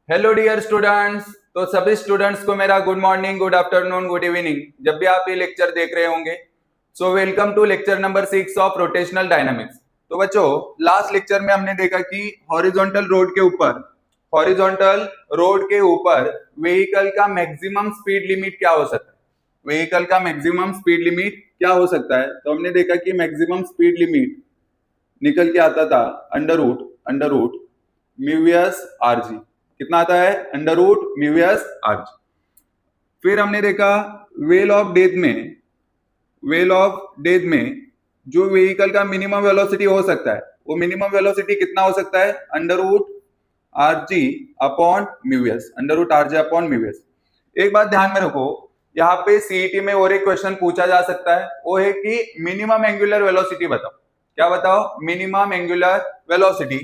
Hello dear students. तो सभी students को मेरा good morning, good afternoon, good evening, जब भी आप ये लेक्चर देख रहे होंगे। So welcome to lecture number 6 of rotational dynamics. तो बच्चों, लास्ट लेक्चर में हमने देखा कि हॉरिजॉन्टल रोड के ऊपर व्हीकल का मैक्सिमम स्पीड लिमिट क्या हो सकता है। व्हीकल का मैक्सिमम स्पीड लिमिट क्या हो सकता है। तो हमने देखा कि मैक्सिमम स्पीड लिमिट निकल के आता था अंडर रूट म्यूएस आरजी। कितना आता है? Under root mu s RG. फिर हमने देखा वेल ऑफ डेथ में जो व्हीकल का मिनिमम वेलोसिटी हो सकता है, वो मिनिमम वेलोसिटी कितना हो सकता है? Under root RG upon mu s, under root RG upon mu s. एक बात ध्यान में रखो, यहाँ पे सीईटी में और एक क्वेश्चन पूछा जा सकता है, वो है कि मिनिमम एंगुलर वेलोसिटी बताओ। क्या बताओ? Minimum angular velocity.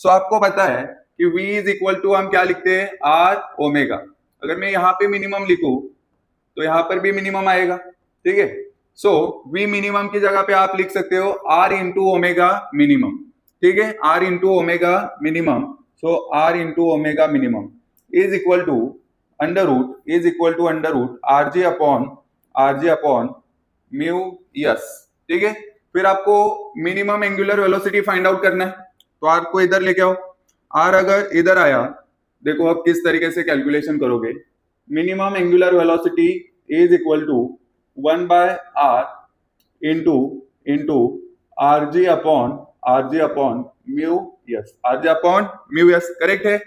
सो आपको पता है कि v इज इक्वल टू हम क्या लिखते हैं? R omega. अगर मैं यहाँ पे मिनिमम लिखूं तो यहाँ पर भी मिनिमम आएगा, ठीक है। सो v मिनिमम की जगह पे आप लिख सकते हो r इंटू ओमेगा मिनिमम, ठीक है, r into omega minimum. So r into omega minimum is equal to under root R G upon mu S, ठीक है। फिर आपको minimum angular velocity find out करना है, तो आर को इधर लेके आओ। आर अगर इधर आया, देखो अब किस तरीके से कैलकुलेशन करोगे। Minimum angular velocity is equal to 1 by R into R G upon mu S, R G upon mu S, correct है।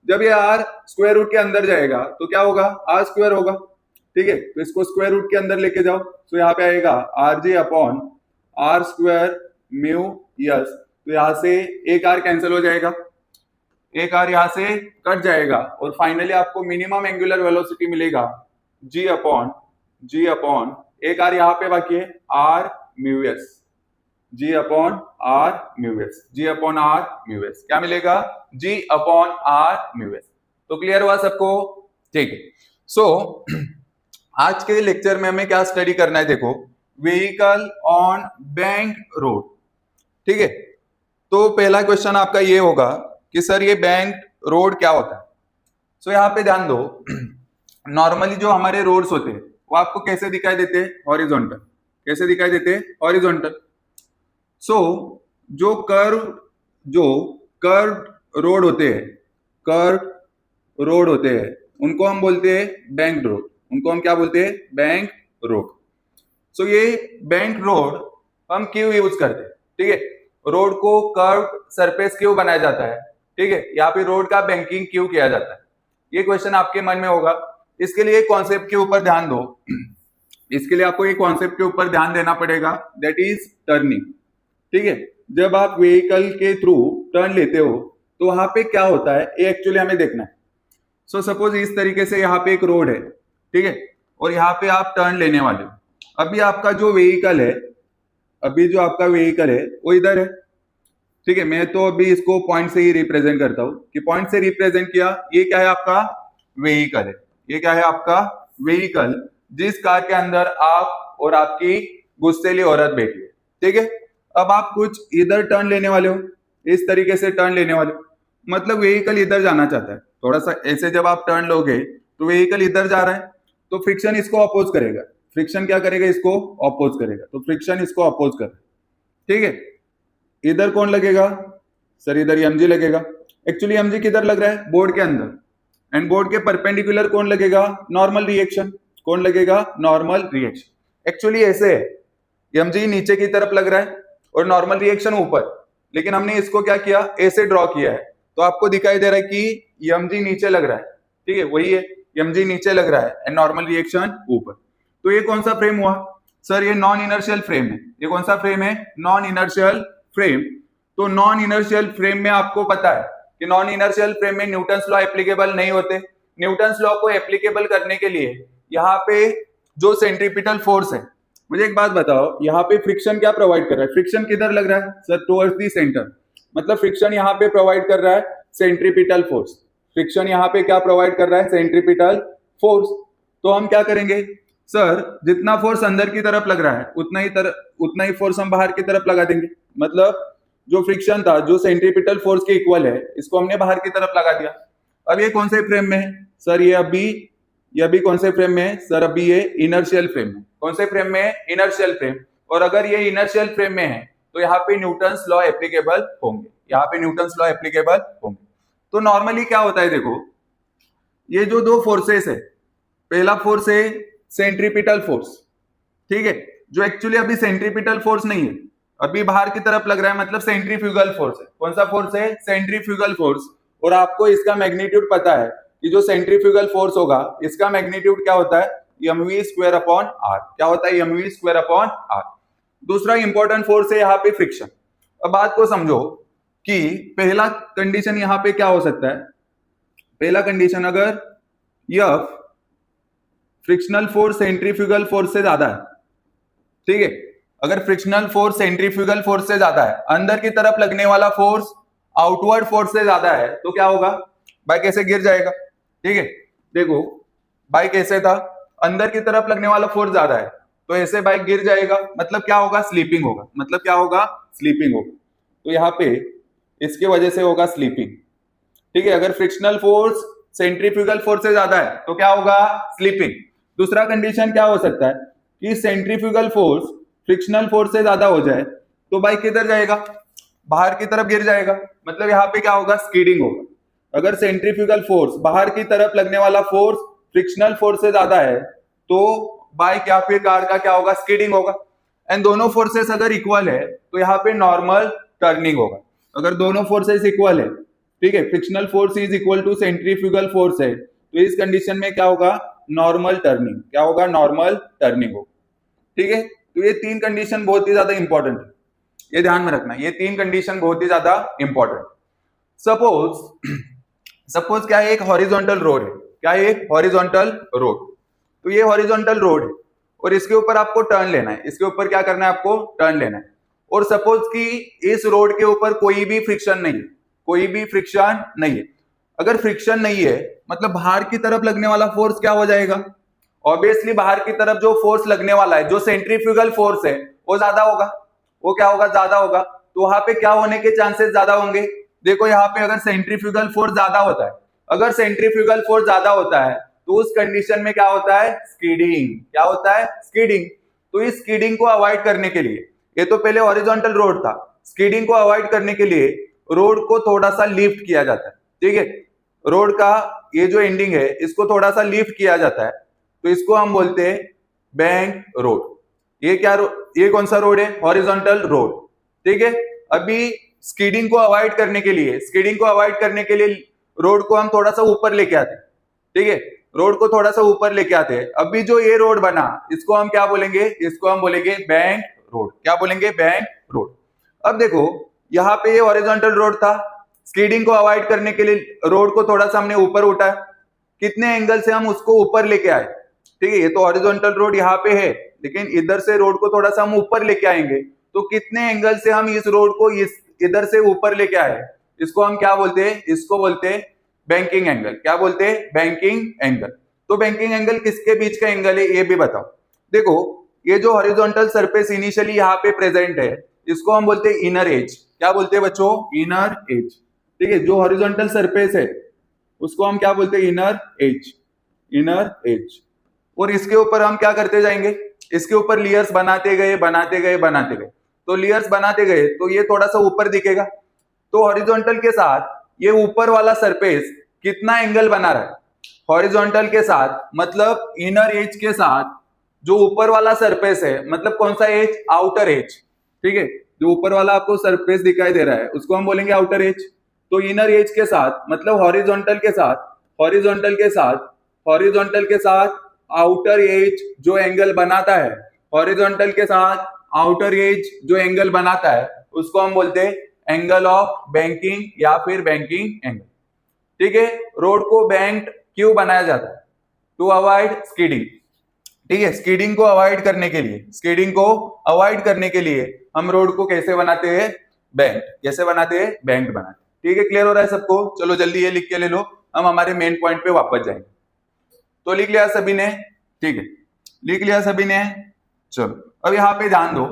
जब ये आर स्क्वायर रूट के अंदर जाएगा तो क्या होगा? आर स्क्वायर होगा, ठीक है। तो इसको स्क्वायर रूट के अंदर लेके जाओ, तो यहाँ पे आएगा R G upon R square mu S. तो यहां से एक आर कैंसिल हो जाएगा, एक आर यहां से कट जाएगा, और फाइनली आपको मिनिमम एंगुलर वेलोसिटी मिलेगा जी अपॉन एक आर यहाँ पे बाकी है R mu S, G upon R mu S, क्या मिलेगा? G upon R mu S. तो क्लियर हुआ सबको? ठीक है। सो आज के लेक्चर में हमें क्या स्टडी करना है? देखो, व्हीकल ऑन बैंक रोड, ठीक है। तो पहला क्वेश्चन आपका ये होगा कि सर ये बैंक रोड क्या होता है। सो यहाँ पे ध्यान दो, नॉर्मली जो हमारे रोड्स होते हैं वो आपको कैसे दिखाई देते हैं? हॉरिजॉन्टल। कैसे दिखाई देते हैं? हॉरिजॉन्टल। सो जो कर्व रोड होते हैं उनको हम बोलते हैं बैंक रोड। उनको हम क्या बोलते हैं? Bank road. सो ये बैंक रोड हम क्यों यूज करते हैं? ठीक है, रोड को कर्व सरफेस क्यों बनाया जाता है? ठीक है, यहाँ पे रोड का बैंकिंग क्यों किया जाता है? ये क्वेश्चन आपके मन में होगा। इसके लिए कॉन्सेप्ट के ऊपर ध्यान दो। इसके लिए आपको ये कॉन्सेप्ट के ऊपर ध्यान देना पड़ेगा, दैट इज टर्निंग, ठीक है। जब आप व्हीकल के थ्रू टर्न लेते हो तो वहां पे क्या होता है, ये एक्चुअली हमें देखना है। सो सपोज इस तरीके से यहाँ पे एक रोड है, ठीक है, और यहाँ पे आप टर्न लेने वाले हो। अभी आपका जो व्हीकल है वो इधर है, ठीक है। मैं तो अभी इसको पॉइंट से ही रिप्रेजेंट करता हूं कि पॉइंट से रिप्रेजेंट किया। ये क्या है? आपका व्हीकल है। ये क्या है? आपका व्हीकल, जिस कार के अंदर आप और आपकी गुस्सेली औरत बैठी है, ठीक है। अब आप कुछ इधर टर्न लेने वाले हो, इस तरीके से टर्न लेने वाले हो, मतलब व्हीकल इधर जाना चाहता है। थोड़ा सा ऐसे जब आप टर्न लोगे तो व्हीकल इधर जा रहा है, तो फ्रिक्शन इसको अपोज करेगा। फ्रिक्शन क्या करेगा? इसको अपोज करेगा। तो फ्रिक्शन इसको अपोज कर, ठीक है। इधर कौन लगेगा? सर इधर एमजी लगेगा। एक्चुअली एमजी किधर लग रहा है? बोर्ड के अंदर। एंड बोर्ड के परपेंडिकुलर कौन लगेगा? Normal reaction. कौन लगेगा? Normal reaction. एक्चुअली ऐसे है, एमजी नीचे की तरफ लग रहा है और नॉर्मल रिएक्शन ऊपर, लेकिन हमने इसको क्या किया? ऐसे ड्रॉ किया है, तो आपको दिखाई दे रहा है कि एमजी नीचे लग रहा है, ठीक है, वही है, एमजी नीचे लग रहा है एंड नॉर्मल रिएक्शन ऊपर। तो ये कौन सा फ्रेम हुआ? सर ये नॉन इनर्शियल फ्रेम है। ये कौन सा फ्रेम है? Non inertial frame. तो नॉन इनर्शियल फ्रेम में आपको पता है कि नॉन इनर्शियल फ्रेम में न्यूटन्स लॉ एप्लीकेबल नहीं होते। न्यूटन्स लॉ को एप्लीकेबल करने के लिए यहाँ पे जो सेंट्रीपिटल फोर्स है, मुझे एक बात बताओ, यहाँ पे फ्रिक्शन क्या प्रोवाइड कर रहा है? फ्रिक्शन किधर लग रहा है? Sir towards the centre. मतलब फ्रिक्शन यहाँ पे प्रोवाइड कर रहा है सेंट्रीपिटल फोर्स। फ्रिक्शन यहाँ पे क्या प्रोवाइड कर रहा है? Centripetal force. तो हम क्या करेंगे? सर जितना फोर्स अंदर की तरफ लग रहा है उतना ही फोर्स हम बाहर की तरफ लगा देंगे। मतलब जो फ्रिक्शन था, जो सेंट्रीपिटल फोर्स के इक्वल है, इसको हमने बाहर की तरफ लगा दिया। अब ये कौन से फ्रेम में है सर? ये अभी कौन से फ्रेम में है सर? अभी ये इनर्शियल फ्रेम में। कौन से फ्रेम में है? Inertial frame. और अगर ये इनर्शियल फ्रेम में है तो यहाँ पे न्यूटन्स लॉ एप्लीकेबल होंगे, यहाँ पे न्यूटन्स लॉ एप्लीकेबल होंगे। तो नॉर्मली क्या होता है, देखो ये जो दो फोर्सेस है, पहला फोर्स है सेंट्रीपिटल फोर्स, ठीक है, जो एक्चुअली अभी सेंट्रीपिटल फोर्स नहीं है, अभी बाहर की तरफ लग रहा है, मतलब सेंट्रीफ्यूगल फोर्स है। कौन सा फोर्स है? Centrifugal force. और आपको इसका मैग्नीट्यूड पता है कि जो सेंट्रीफ्यूगल फोर्स होगा इसका मैग्नीट्यूड क्या होता है? mv square upon R. क्या होता है? mv square upon R. दूसरा इंपॉर्टेंट फोर्स है यहाँ पे फ्रिक्शन। अब बात को समझो कि पहला कंडीशन यहाँ पे क्या हो सकता है? पहला कंडीशन, अगर यह फ्रिक्शनल फोर्स सेंट्रीफ्यूगल फोर्स से ज्यादा है, ठीक है, अगर फ्रिक्शनल फोर्स सेंट्रीफ्यूगल फोर्स से ज्यादा है, अंदर की तरफ लगने वाला फोर्स आउटवर्ड फोर्स से ज्यादा है, तो क्या होगा? बाइक ऐसे गिर जाएगा, ठीक है। देखो बाइक ऐसे था, अंदर की तरफ लगने वाला फोर्स ज्यादा है, तो ऐसे बाइक गिर जाएगा, मतलब क्या होगा? स्लीपिंग होगा। मतलब क्या होगा? स्लीपिंग होगा। तो यहाँ पे इसके वजह से होगा स्लीपिंग, ठीक है। अगर फ्रिक्शनल फोर्स सेंट्रीफ्यूगल फोर्स से ज्यादा है तो क्या होगा? स्लीपिंग। दूसरा कंडीशन क्या हो सकता है कि सेंट्रीफ्यूगल फोर्स फ्रिक्शनल फोर्स से ज्यादा हो जाए तो बाइक किधर जाएगा? बाहर की तरफ गिर जाएगा, मतलब यहाँ पे क्या होगा? स्कीडिंग होगा। अगर सेंट्रीफ्यूगल फोर्स, बाहर की तरफ लगने वाला फोर्स फ्रिक्शनल फोर्स से ज्यादा है तो बाइक या फिर कार का क्या होगा? स्कीडिंग होगा। एंड दोनों फोर्सेस अगर इक्वल है तो यहाँ पे नॉर्मल टर्निंग होगा। अगर दोनों फोर्सेस इक्वल है, ठीक है, frictional force is equal to centrifugal force है, तो इस कंडीशन में क्या होगा? Normal turning. क्या होगा? नॉर्मल टर्निंग होगा, ठीक है। तो ये तीन कंडीशन बहुत ही ज्यादा इंपॉर्टेंट है, ये ध्यान में रखना, ये तीन कंडीशन बहुत ही ज्यादा इंपॉर्टेंट। सपोज क्या है? एक हॉरिजॉन्टल रोड है। क्या है? एक हॉरिजॉन्टल रोड। तो ये हॉरिजॉन्टल रोड है और इसके ऊपर आपको टर्न लेना है। इसके ऊपर क्या करना है? आपको टर्न लेना है। और सपोज कि इस रोड के ऊपर कोई भी फ्रिक्शन नहीं है, कोई भी फ्रिक्शन नहीं है। अगर फ्रिक्शन नहीं है मतलब बाहर की तरफ लगने वाला फोर्स क्या हो जाएगा? ऑब्वियसली बाहर की तरफ जो फोर्स लगने वाला है, जो सेंट्रीफ्यूगल फोर्स है, वो ज्यादा होगा। वो क्या होगा? ज्यादा होगा। तो वहां पे क्या होने के चांसेस ज्यादा होंगे? देखो यहाँ पे अगर सेंट्रीफ्यूगल फोर्स ज्यादा होता है, अगर सेंट्रीफ्यूगल फोर्स ज्यादा होता है तो उस कंडीशन में क्या होता है? स्कीडिंग। क्या होता है? स्कीडिंग। तो इस स्कीडिंग को अवॉइड करने के लिए, ये तो पहले हॉरिजॉन्टल रोड था, स्कीडिंग को अवॉइड करने के लिए रोड को थोड़ा सा लिफ्ट किया जाता है, ठीक है। रोड का ये जो एंडिंग है इसको थोड़ा सा लिफ्ट किया जाता है, तो इसको हम बोलते हैं बैंक रोड। ये कौन सा रोड है? हॉरिजॉन्टल रोड, ठीक है। अभी स्कीडिंग को अवॉइड करने के लिए रोड को हम थोड़ा सा ऊपर लेके आते हैं, ठीक है, रोड को थोड़ा सा ऊपर लेके आते हैं। अभी जो ये रोड बना इसको हम क्या बोलेंगे? इसको हम बोलेंगे बैंक रोड। क्या बोलेंगे? Bank road. अब देखो यहाँ पे ये हॉरिजॉन्टल रोड था, स्कीडिंग को अवॉइड करने के लिए रोड को थोड़ा सा हमने ऊपर उठाया, कितने एंगल से हम उसको ऊपर लेके आए, ठीक है। ये तो हॉरिजॉन्टल रोड यहाँ पे है, लेकिन इधर से रोड को थोड़ा सा हम ऊपर लेके आएंगे तो कितने एंगल से हम इस रोड को इधर से ऊपर लेके आए, इसको हम क्या बोलते हैं? इसको बोलते हैं बैंकिंग एंगल। क्या बोलते हैं? Banking angle. तो बैंकिंग एंगल किसके बीच का एंगल है ये भी बताओ। देखो ये जो हॉरिजॉन्टल सरफेस इनिशियली यहाँ पे प्रेजेंट है इसको हम बोलते हैं इनर एज। क्या बोलते हैं बच्चों? इनर एज, ठीक है। जो हॉरिजॉन्टल सरफेस है उसको हम क्या बोलते हैं? Inner as. Inner as. और इसके ऊपर हम क्या करते जाएंगे? इसके ऊपर लेयर्स बनाते गए, तो लेयर्स बनाते गए तो ये थोड़ा सा ऊपर दिखेगा। तो हॉरिजॉन्टल के साथ ये ऊपर वाला सरफेस कितना एंगल बना रहा है? हॉरिजॉन्टल के साथ मतलब इनर एज के साथ जो ऊपर वाला सरफेस है, मतलब कौन सा एज? आउटर एज, ठीक है। जो ऊपर वाला आपको सरफेस दिखाई दे रहा है उसको हम बोलेंगे आउटर एज। तो इनर एज के साथ मतलब हॉरिजॉन्टल के साथ आउटर एज जो एंगल बनाता है, हॉरिजॉन्टल के साथ आउटर एज जो एंगल बनाता है उसको हम बोलते हैं एंगल ऑफ बैंकिंग या फिर बैंकिंग एंगल, ठीक है। रोड को बैंक क्यों बनाया जाता है? टू अवॉइड स्कीडिंग, ठीक है। स्कीडिंग को अवॉइड करने के लिए हम रोड को कैसे बनाते हैं? बैंक। कैसे बनाते हैं? बैंक बनाते हैं, ठीक है। क्लियर हो रहा है सबको? चलो जल्दी ये लिख के ले लो, हम हमारे मेन पॉइंट पे वापस जाएंगे। तो लिख लिया सभी ने? ठीक है, लिख लिया सभी ने? चलो अब यहाँ पे ध्यान दो,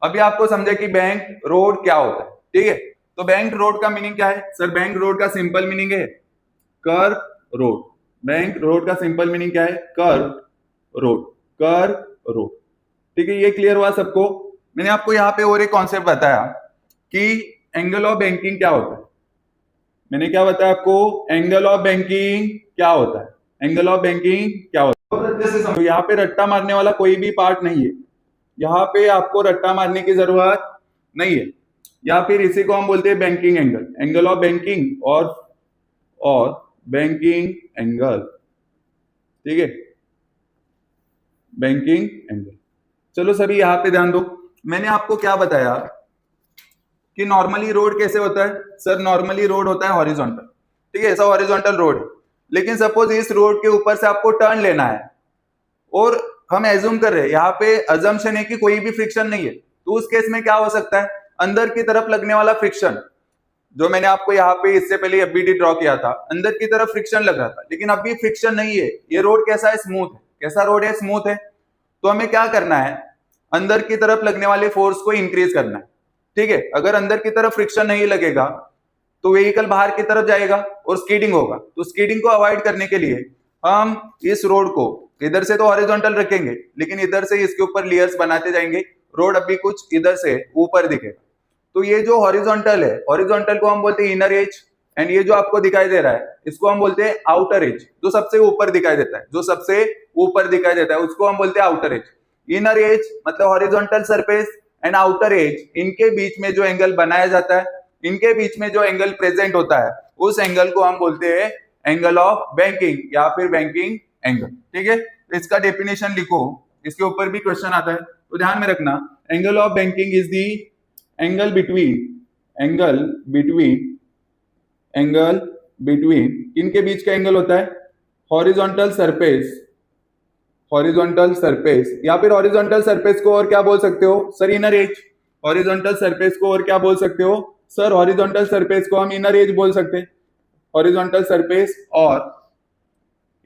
अभी आपको समझे कि बैंक रोड क्या होता है, ठीक है। तो बैंक रोड का मीनिंग क्या है? सर बैंक रोड का सिंपल मीनिंग है कर्व रोड, बैंक रोड का सिंपल मीनिंग क्या है? Curve road, curve road. ठीक है, ये क्लियर हुआ सबको? मैंने आपको यहाँ पे और एक कॉन्सेप्ट बताया कि एंगल ऑफ बैंकिंग क्या होता है। मैंने क्या बताया आपको? एंगल ऑफ बैंकिंग क्या होता है, एंगल ऑफ बैंकिंग क्या होता है। तो यहाँ पे रट्टा मारने वाला कोई भी पार्ट नहीं है, यहाँ पे आपको रट्टा मारने की जरूरत नहीं है, या फिर इसी को हम बोलते हैं banking angle, angle of banking और बैंकिंग एंगल। ठीक है, बैंकिंग एंगल। चलो सभी यहाँ पे ध्यान दो, मैंने आपको क्या बताया कि नॉर्मली रोड कैसे होता है? सर नॉर्मली रोड होता है हॉरिजॉन्टल। ठीक है, ऐसा हॉरिजॉन्टल रोड है, लेकिन सपोज इस रोड के ऊपर से आपको टर्न लेना है और हम एज्यूम कर रहे हैं, यहाँ पे अजम्पशन है कि कोई भी फ्रिक्शन नहीं है, तो उस केस में क्या हो सकता है? अंदर की तरफ लगने वाला फ्रिक्शन, जो मैंने आपको यहाँ पे इससे पहले एफबीडी ड्रॉ किया था, अंदर की तरफ फ्रिक्शन लग रहा था, लेकिन अभी फ्रिक्शन नहीं है। ये रोड कैसा है? स्मूथ है। कैसा रोड है? स्मूथ है। तो हमें क्या करना है? अंदर की तरफ लगने वाले फोर्स को इंक्रीज करना है। ठीक है, अगर अंदर की तरफ फ्रिक्शन नहीं लगेगा तो व्हीकल बाहर की तरफ जाएगा और स्कीडिंग होगा। तो स्कीडिंग को अवॉइड करने के लिए हम इस रोड को इधर से तो हॉरिजॉन्टल रखेंगे, लेकिन इधर से इसके ऊपर लेयर्स बनाते जाएंगे, रोड अभी कुछ इधर से ऊपर दिखेगा। तो ये जो हॉरिजॉन्टल है, हॉरिजॉन्टल को हम बोलते हैं इनर एज, एंड ये जो आपको दिखाई दे रहा है इसको हम बोलते हैं आउटर एज, जो सबसे ऊपर दिखाई देता है, जो सबसे ऊपर दिखाई देता है उसको हम बोलते हैं आउटर एज। इनर एज मतलब horizontal surface and outer edge, इनके बीच में जो एंगल बनाया जाता है, इनके बीच में जो एंगल प्रेजेंट होता है, उस एंगल को हम बोलते हैं एंगल ऑफ बैंकिंग या फिर बैंकिंग एंगल। ठीक है, इसका डेफिनेशन लिखो, इसके ऊपर भी क्वेश्चन आता है, तो ध्यान में रखना। Angle of banking is the angle between इनके बीच का एंगल होता है हॉरिजॉन्टल सरफेस या फिर हॉरिजॉन्टल सरफेस को और क्या बोल सकते हो? Sir inner as. Horizontal surface को और क्या बोल सकते हो? सर हॉरिजॉन्टल सरफेस को हम इनर एज बोल सकते हैं। हॉरिजॉन्टल सरफेस और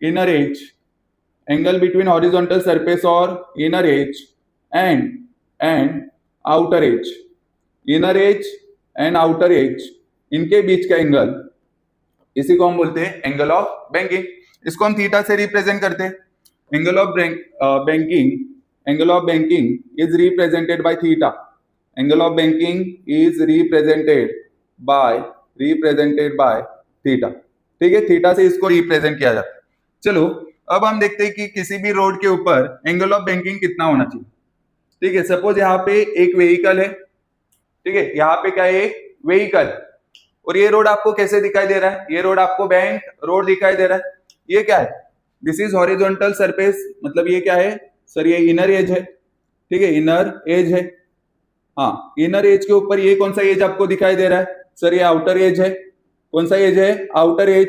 inner edge, angle between horizontal surface और inner edge and outer edge, inner edge and outer edge, इनके बीच का एंगल, इसी को हम बोलते हैं एंगल ऑफ बैंकिंग। इसको हम थीटा से रिप्रेजेंट करते हैं। Angle of banking is represented by theta. Angle of banking is represented by theta. ठीक है, थीटा से इसको रिप्रेजेंट किया जाता है। चलो अब हम देखते हैं कि किसी भी रोड के ऊपर एंगल ऑफ बैंकिंग कितना होना चाहिए। ठीक है, सपोज यहाँ पे एक व्हीकल है। ठीक है, यहाँ पे क्या है? एक व्हीकल, और ये रोड आपको कैसे दिखाई दे रहा है? ये रोड आपको बैंक रोड दिखाई दे रहा है। ये क्या है? दिस इज हॉरिजॉन्टल सरफेस, मतलब ये क्या है? सर ये इनर एज है। ठीक है, इनर एज है। हाँ, इनर एज के ऊपर ये कौन सा एज आपको दिखाई दे रहा है? सर ये आउटर एज है। कौन सा एज है? Outer edge.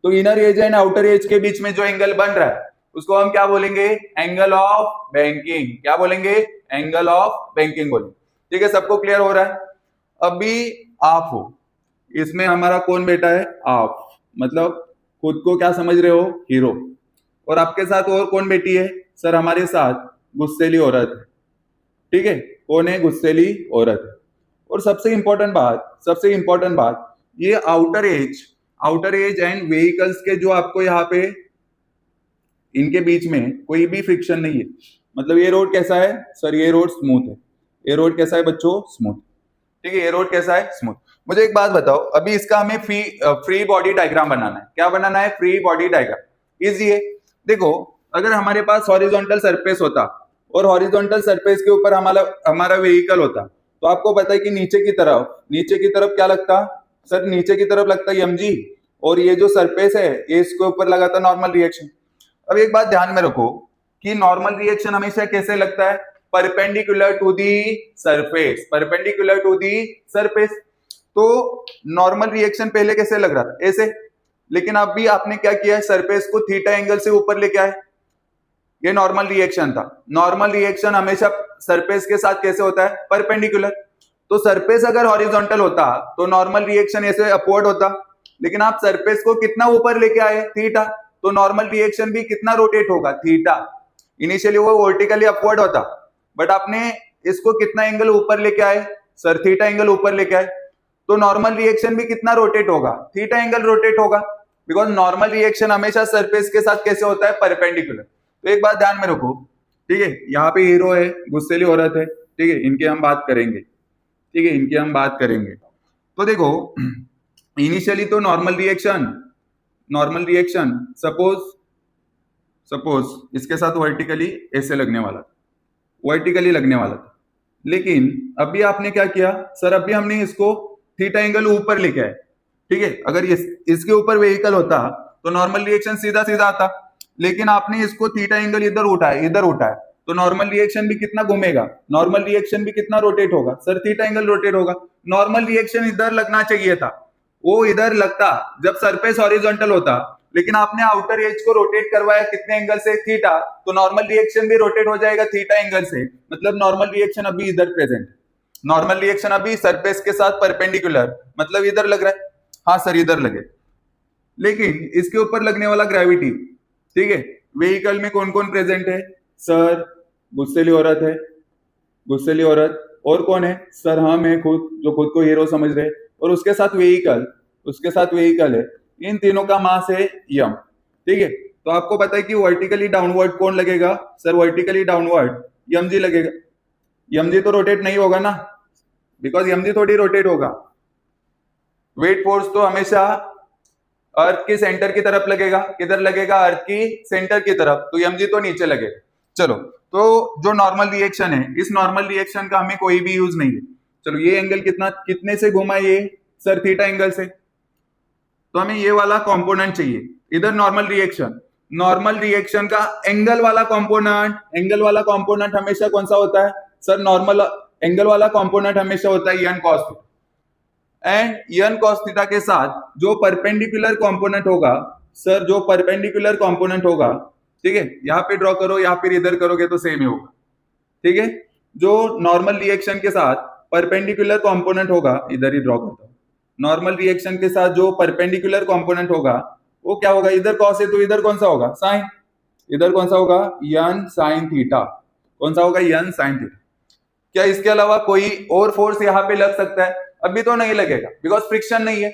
तो inner edge and outer edge के बीच में जो एंगल बन रहा है उसको हम क्या बोलेंगे? Angle of banking. क्या बोलेंगे? एंगल ऑफ बैंकिंग बोलेंगे। ठीक है, सबको क्लियर हो रहा है? अभी आप हो, इसमें हमारा कौन बैठा है? आप, मतलब खुद को क्या समझ रहे हो? हीरो। और आपके साथ और कौन बैठी है? सर हमारे साथ गुस्सेली औरत है। ठीक है, कौन है? गुस्सेली औरत है। और सबसे इंपॉर्टेंट बात, ये आउटर एज एंड व्हीकल्स के जो आपको यहाँ पे इनके बीच में कोई भी फ्रिक्शन नहीं है। मतलब ये रोड कैसा है? सर ये रोड स्मूथ है। ये रोड कैसा है बच्चों? स्मूथ। ठीक है, ये रोड कैसा है? स्मूथ। मुझे एक बात बताओ, अभी इसका हमें फ्री बॉडी डायग्राम बनाना है। क्या बनाना है? Free body diagram. इजी है। देखो, अगर हमारे पास हॉरिजॉन्टल सरफेस होता और हॉरिजॉन्टल सरफेस के ऊपर हमारा व्हीकल होता, तो आपको पता है कि नीचे की तरफ क्या लगता? सर नीचे की तरफ लगता है mg, और ये जो सरफेस है ये इसके ऊपर लगाता नॉर्मल रिएक्शन। अब एक बात ध्यान में रखो कि नॉर्मल रिएक्शन हमेशा कैसे लगता है? Perpendicular to the surface. तो नॉर्मल रिएक्शन पहले कैसे लग रहा था? ऐसे। लेकिन अब भी आपने क्या किया है? सरफेस को थीटा एंगल से ऊपर लेके आए। ये नॉर्मल रिएक्शन था। नॉर्मल रिएक्शन हमेशा सरफेस के साथ कैसे होता है? परपेंडिकुलर। तो सरफेस अगर हॉरिजॉन्टल होता तो नॉर्मल रिएक्शन ऐसे अपवर्ड होता, लेकिन आप सरफेस को कितना ऊपर लेके आए? थीटा। तो नॉर्मल रिएक्शन भी कितना रोटेट होगा? थीटा। इनिशियली वो वर्टिकली अपवर्ड होता, बट आपने इसको कितना एंगल ऊपर लेके आए? सर थीटा एंगल ऊपर लेके आए। तो नॉर्मल रिएक्शन भी कितना रोटेट होगा? थीटा एंगल रोटेट होगा। बिकॉज नॉर्मल रिएक्शन हमेशा सरफेस के साथ कैसे होता है, परपेंडिकुलर। तो एक बात ध्यान में रखो, ठीक है, यहाँ पे हीरो है, गुस्सेली औरत है, ठीक है, इनकी हम बात करेंगे, ठीक है, इनकी हम बात करेंगे। तो देखो इनिशियली तो नॉर्मल रिएक्शन सपोज इसके साथ वर्टिकली ऐसे लगने वाला था, लेकिन अभी आपने क्या किया सर, अभी हमने इसको थीटा एंगल ऊपर लेके आए, ठीक है। अगर इसके ऊपर व्हीकल होता तो नॉर्मल रिएक्शन सीधा सीधा आता, लेकिन आपने इसको थीटा एंगल इधर उठाया, तो नॉर्मल रिएक्शन भी कितना घूमेगा, नॉर्मल रिएक्शन भी कितना रोटेट होगा सर, थीटा एंगल रोटेट होगा। नॉर्मल रिएक्शन इधर लगना चाहिए था, वो इधर लगता जब सरफेस हॉरिजॉन्टल होता, लेकिन आपने आउटर एज को रोटेट करवाया कितने एंगल से, थीटा, तो नॉर्मल रिएक्शन भी रोटेट हो जाएगा थीटा एंगल से, मतलब नॉर्मल रिएक्शन अभी इधर प्रेजेंट, नॉर्मल रिएक्शन अभी सरफेस के साथ परपेंडिकुलर, मतलब इधर लग रहा है, हाँ सर इधर लगे, लेकिन इसके ऊपर लगने वाला ग्रेविटी, ठीक है, व्हीकल में कौन कौन प्रेजेंट है सर, गुस्सेली औरत, और कौन है सर, हम है खुद, जो खुद को हीरो समझ रहे, और उसके साथ व्हीकल है, इन तीनों का मास है यम, ठीक है। तो आपको पता है कि वर्टिकली डाउनवर्ड कौन लगेगा सर, वर्टिकली डाउनवर्ड यम जी लगेगा, यम जी तो रोटेट नहीं होगा ना, बिकॉज यम जी थोड़ी रोटेट होगा, वेट फोर्स तो हमेशा अर्थ के सेंटर की तरफ लगेगा, किधर लगेगा, अर्थ की सेंटर की तरफ, तो यम जी तो नीचे लगेगा। चलो, तो जो नॉर्मल रिएक्शन है, इस नॉर्मल रिएक्शन का हमें कोई भी यूज नहीं है। चलो, ये एंगल कितने से घुमा, ये सर थीटा एंगल से, तो हमें ये वाला कंपोनेंट चाहिए। इधर नॉर्मल रिएक्शन का एंगल वाला कंपोनेंट हमेशा कौन सा होता है सर, नॉर्मल एंगल वाला कंपोनेंट हमेशा होता है n cos theta, and n cos theta के साथ जो परपेंडिकुलर कंपोनेंट होगा सर, ठीक है, यहाँ पे ड्रॉ करो या फिर इधर करोगे तो सेम ही होगा, ठीक है। जो नॉर्मल रिएक्शन के साथ परपेंडिकुलर कंपोनेंट होगा, इधर ही ड्रॉ करता हूं, नॉर्मल रिएक्शन के साथ जो परपेंडिकुलर कंपोनेंट होगा वो क्या होगा, इधर कॉस है तो इधर कौन सा होगा, साइन, इधर कौन सा होगा, n sin थीटा, कौन सा होगा, n sin थीटा। क्या इसके अलावा कोई और फोर्स यहाँ पे लग सकता है, अभी तो नहीं लगेगा, बिकॉज फ्रिक्शन नहीं है,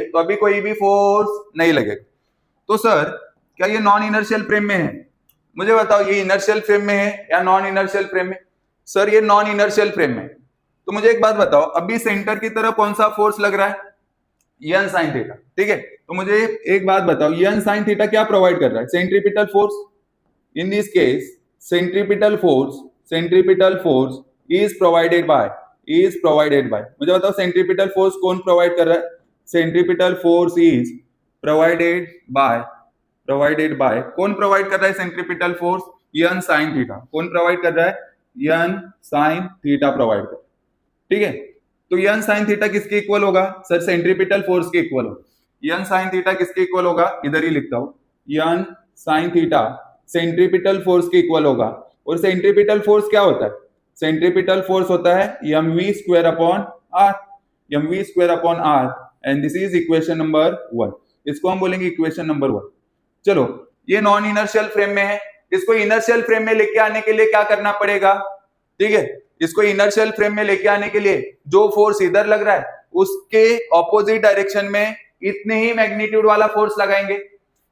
तो अभी कोई भी फोर्स नहीं लगेगा। तो सर क्या ये नॉन इनर्शियल फ्रेम में है, मुझे बताओ, ये इनर्शियल फ्रेम में है या नॉन इनर्शियल फ्रेम में, सर ये नॉन इनर्शियल फ्रेम में। तो मुझे एक बात बताओ, अभी सेंटर की तरफ कौन सा फोर्स लग रहा है, n sin थीटा, ठीक है। तो मुझे एक बात बताओ, n sin थीटा क्या प्रोवाइड कर रहा है, centripetal force, in this case centripetal force is provided by, मुझे बताओ सेंट्रीपिटल फोर्स कौन प्रोवाइड कर रहा है, centripetal force is provided by, कौन प्रोवाइड कर रहा है centripetal force, n sin theta, कौन प्रोवाइड कर रहा है, n sin थीटा प्रोवाइड कर, ठीक है। तो n sin थीटा किसके इक्वल होगा सर, सेंट्रीपिटल फोर्स के इक्वल होगा। n sin थीटा किसके इक्वल होगा, इधर ही लिखता हूं, n sin theta centripetal force के इक्वल होगा। और सेंट्रीपिटल फोर्स क्या होता है, सेंट्रीपिटल फोर्स होता है mv square upon r, and this is equation number 1, इसको हम बोलेंगे इक्वेशन नंबर 1। चलो, ये नॉन इनर्शियल फ्रेम में है, इसको इनर्शियल फ्रेम में लेके आने के लिए क्या करना पड़ेगा, ठीक है, इसको इनर्शियल फ्रेम में लेके आने के लिए जो फोर्स इधर लग रहा है उसके ऑपोजिट डायरेक्शन में इतने ही मैग्नीट्यूड वाला फोर्स लगाएंगे,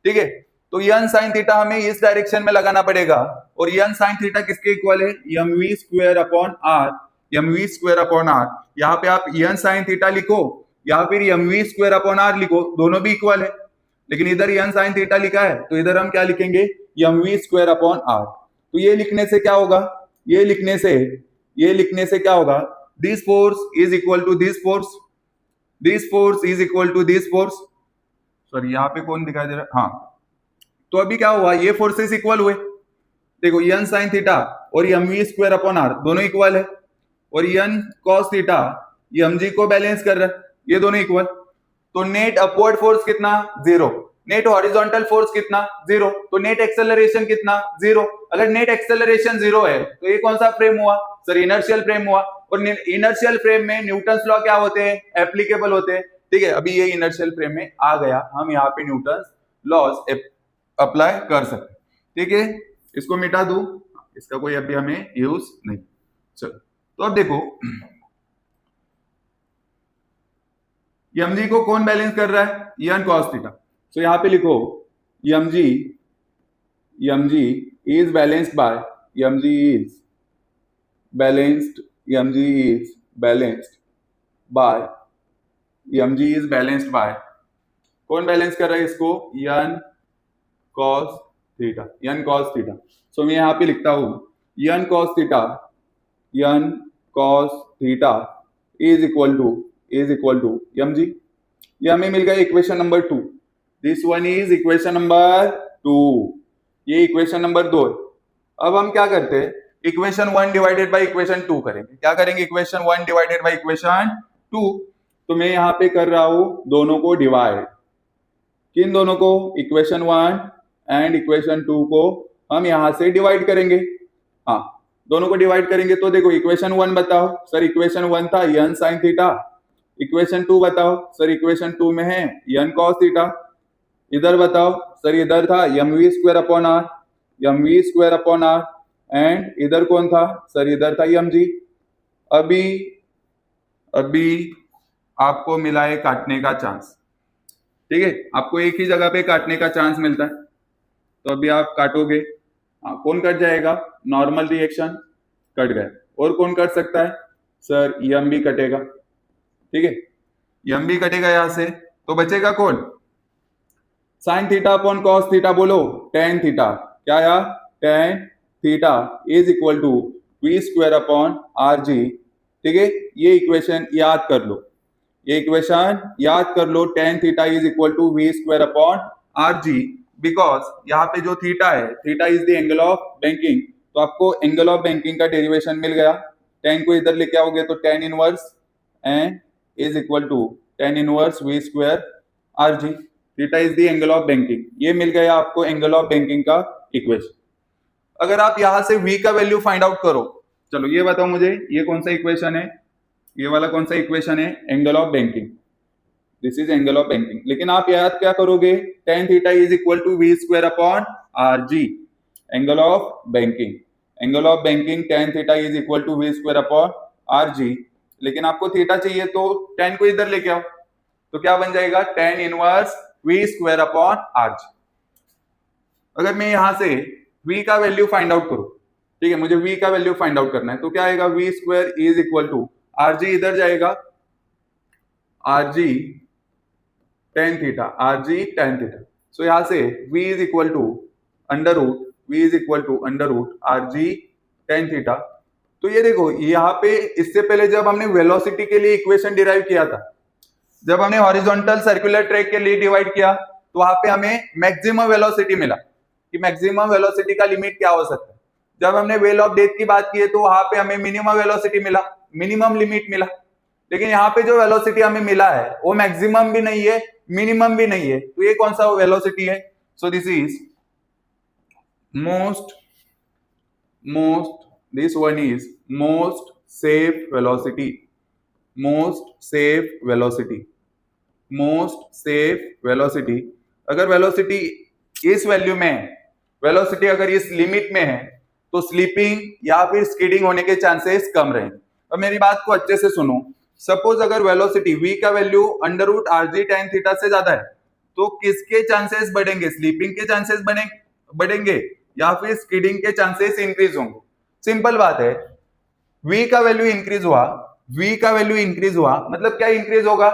ठीक है। तो n sin थीटा हमें इस डायरेक्शन में लगाना पड़ेगा, और n sin थीटा किसके इक्वल है, mv स्क्वायर अपॉन r, यहाँ पे आप n sin थीटा लिखो या फिर mv स्क्वायर अपॉन r लिखो, दोनों भी इक्वल है, लेकिन इधर n sin थीटा लिखा है तो इधर हम क्या लिखेंगे, mv स्क्वायर अपॉन r। तो ये लिखने से क्या होगा, ये लिखने से क्या होगा, this force is equal to this force, sorry यहाँ पे कौन दिखाई दे रहा है, हाँ, तो अभी क्या हुआ, ये फोर्सेस इक्वल हुए, देखो n sin थीटा और mv स्क्वायर अपॉन r दोनों इक्वल है, और n cos थीटा ये mg को बैलेंस कर रहा है, ये दोनों इक्वल। तो नेट अपवर्ड फोर्स कितना, 0, नेट हॉरिजॉन्टल फोर्स कितना, 0, तो नेट एक्सेलरेशन कितना, 0। अगर नेट एक्सेलरेशन 0 है तो ये कौन सा फ्रेम हुआ सर, इनर्शियल फ्रेम हुआ, और इनर्शियल फ्रेम में न्यूटन्स लॉ क्या होते हैं, एप्लीकेबल होते हैं, ठीक है। अभी ये इनर्शियल फ्रेम में आ गया, हम यहाँ पे न्यूटन्स लॉज अप्लाई कर सकते, ठीक है। इसको मिटा दूं, इसका कोई अभी हमें यूज नहीं। चलो, तो अब देखो mg को कौन बैलेंस कर रहा है, n cos थीटा। सो यहाँ पे लिखो mg is balanced by mg is balanced by mg is balanced by कौन बैलेंस कर रहा है इसको? n cos theta. सो मैं यहाँ पे लिखता हूं n cos theta is equal to mg। ये हमें मिल गया equation number 2। This one is equation number 2। ये इक्वेशन नंबर 2। अब हम क्या करते हैं, इक्वेशन 1 डिवाइडेड बाय इक्वेशन 2 करेंगे। क्या करेंगे? Equation 1 divided by equation 2। तो मैं यहाँ पे कर रहा हूं दोनों को डिवाइड। किन दोनों को? इक्वेशन 1 एंड इक्वेशन 2 को हम यहां से डिवाइड करेंगे। हाँ, दोनों को डिवाइड करेंगे तो देखो इक्वेशन 1 बताओ सर, इक्वेशन 1 था n sin थीटा। इक्वेशन 2 बताओ सर, इक्वेशन 2 में है n cos थीटा। इधर बताओ सर, इधर था mv square upon r and इधर कौन था सर? इधर था mg। अभी आपको मिला है काटने का चांस, ठीक है? आपको एक ही जगह पे काटने का चांस मिलता है, तो अभी आप काटोगे। हाँ, कौन कट जाएगा? नॉर्मल रिएक्शन कट गया। और कौन कट सकता है सर? यम भी कटेगा, ठीक है? यम भी कटेगा यहां से, तो बचेगा कौन? Sine theta upon cos theta. बोलो टेन थीटा। क्या आया? Tan theta is equal to we square upon are g, ठीक है? ये इक्वेशन याद कर लो, tan theta is equal to we square upon are g. Because यहाँ पे जो थीटा है, theta is the angle of banking, तो आपको एंगल ऑफ बैंकिंग का डेरिवेशन मिल गया। टेन को इधर लेके आओगे तो tan inverse N is equal to tan inverse V square R G. Theta is the angle of banking, ये मिल गया आपको एंगल ऑफ बैंकिंग का इक्वेशन। अगर आप यहां से v का वैल्यू फाइंड आउट करो, चलो ये बताओ मुझे, ये कौन सा इक्वेशन है? ये वाला कौन सा इक्वेशन है? Angle of banking. This is angle of banking. लेकिन आप याद क्या करोगे? Tan theta is equal to we square upon are G. Angle of banking tan theta is equal to we square upon are G. लेकिन आपको theta चाहिए तो ten को इधर लेके आओ, तो क्या बन जाएगा? Tan inverse V square upon are G. अगर मैं यहां से v का वैल्यू फाइंड आउट करूं, ठीक है, मुझे v का वैल्यू फाइंड आउट करना है, तो क्या आएगा? V square is equal to R G, इधर जाएगा R G tan theta, so यहां से v is equal to under root R G tan theta. तो ये देखो, यहाँ पे इससे पहले जब हमने वेलोसिटी के लिए इक्वेशन डिराइव किया था, जब हमने हॉरिजॉन्टल सर्कुलर ट्रैक के लिए डिवाइड किया, तो वहां पे हमें मैक्सिमम वेलोसिटी मिला कि मैक्सिमम वेलोसिटी का लिमिट क्या हो सकता है। जब हमने वेल ऑफ डेथ की बात की है, तो वहां पे हमें मिनिमम वेलोसिटी मिला, मिनिमम लिमिट मिला। लेकिन यहाँ पे जो वेलोसिटी हमें मिला है वो मैक्सिमम भी नहीं है, मिनिमम भी नहीं है, तो ये कौन सा वेलोसिटी है? So this is this one is most safe velocity. अगर वेलोसिटी इस वैल्यू में है, वेलोसिटी अगर इस लिमिट में है, तो स्लीपिंग या फिर स्कीडिंग होने के चांसेस कम रहेंगे। अब मेरी बात को अच्छे से सुनो। सपोज अगर वेलोसिटी v का value under root R G tan theta से ज्यादा है, तो किसके चांसेस बढ़ेंगे? स्लीपिंग के चांसेस बढ़ेंगे या फिर स्कीडिंग के चांसेस इंक्रीज होंगे? सिंपल बात है, v का वैल्यू इंक्रीज हुआ मतलब क्या इंक्रीज होगा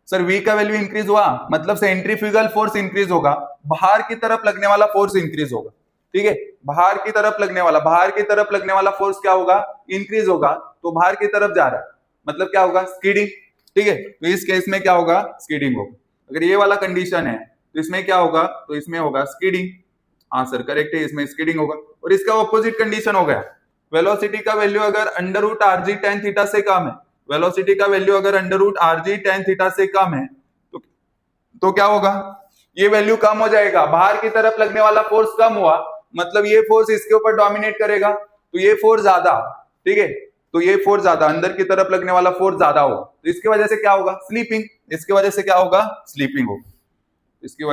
सर? v का वैल्यू इंक्रीज हुआ मतलब सेंट्रीफ्यूगल फोर्स इंक्रीज होगा, बाहर की तरफ लगने वाला फोर्स इंक्रीज होगा, ठीक है? बाहर की तरफ लगने वाला फोर्स क्या होगा? इंक्रीज होगा। तो बाहर की तरफ जा रहा है मतलब क्या होगा? स्कीडिंग, ठीक है? तो इस केस में क्या होगा? स्कीडिंग होगा। अगर ये वाला कंडीशन है तो इसमें क्या होगा? तो इसमें होगा स्कीडिंग। हाँ सर करेक्ट है, इसमें स्कीडिंग होगा। और इसका ऑपोजिट कंडीशन हो गया, वेलोसिटी का वैल्यू अगर under root R G tan theta से कम है, तो क्या होगा? ये वैल्यू कम हो जाएगा, बाहर की तरफ लगने वाला फोर्स कम हुआ मतलब ये फोर्स इसके ऊपर डोमिनेट करेगा, तो ये फोर्स ज्यादा, ठीक है? तो ये फोर्स ज्यादा, अंदर की तरफ लगने वाला फोर्स ज्यादा होगा, तो इसकी वजह से क्या होगा? स्लीपिंग। इसकी वजह से क्या होगा? स्लीपिंग होगा। इसकी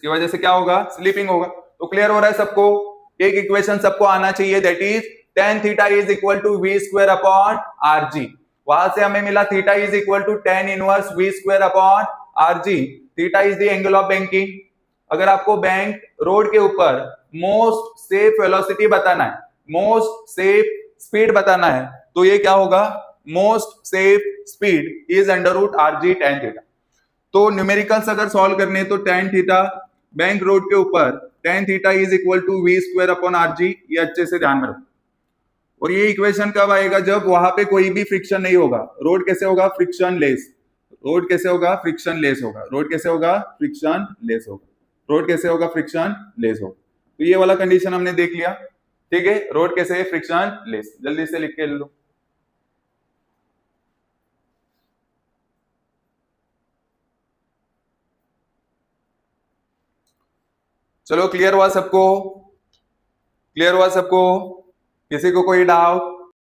वजह से क्या होगा? स्लीपिंग होगा। तो क्लियर हो रहा है सबको? एक इक्वेशन सबको आना चाहिए, that is tan theta is equal to we square upon are G. वहां से हमें मिला theta is equal to tan inverse v square upon rg। Theta is the angle of banking. अगर आपको बैंक रोड के ऊपर मोस्ट सेफ वेलोसिटी बताना है, मोस्ट सेफ स्पीड बताना है, तो ये क्या होगा, most safe speed is under root rg tan theta. तो न्यूमेरिकल्स अगर सॉल्व करने तो tan थीटा बैंक रोड के ऊपर tan theta is equal to v square upon rg, ये अच्छे से ध्यान में रखो। और ये इक्वेशन कब आएगा, जब वहां पे कोई भी फ्रिक्शन नहीं होगा। रोड कैसे होगा, फ्रिक्शन लेस। रोड कैसे होगा, फ्रिक्शन लेस होगा। रोड कैसे होगा, फ्रिक्शन लेस होगा। रोड कैसे होगा, फ्रिक्शन लेस होगा। तो ये वाला कंडीशन हमने देख लिया, ठीक है। रोड कैसे है, फ्रिक्शन लेस। जल्दी से लिख के लो। चलो क्लियर हुआ सबको, क्लियर हुआ सबको, किसी को कोई डाउट?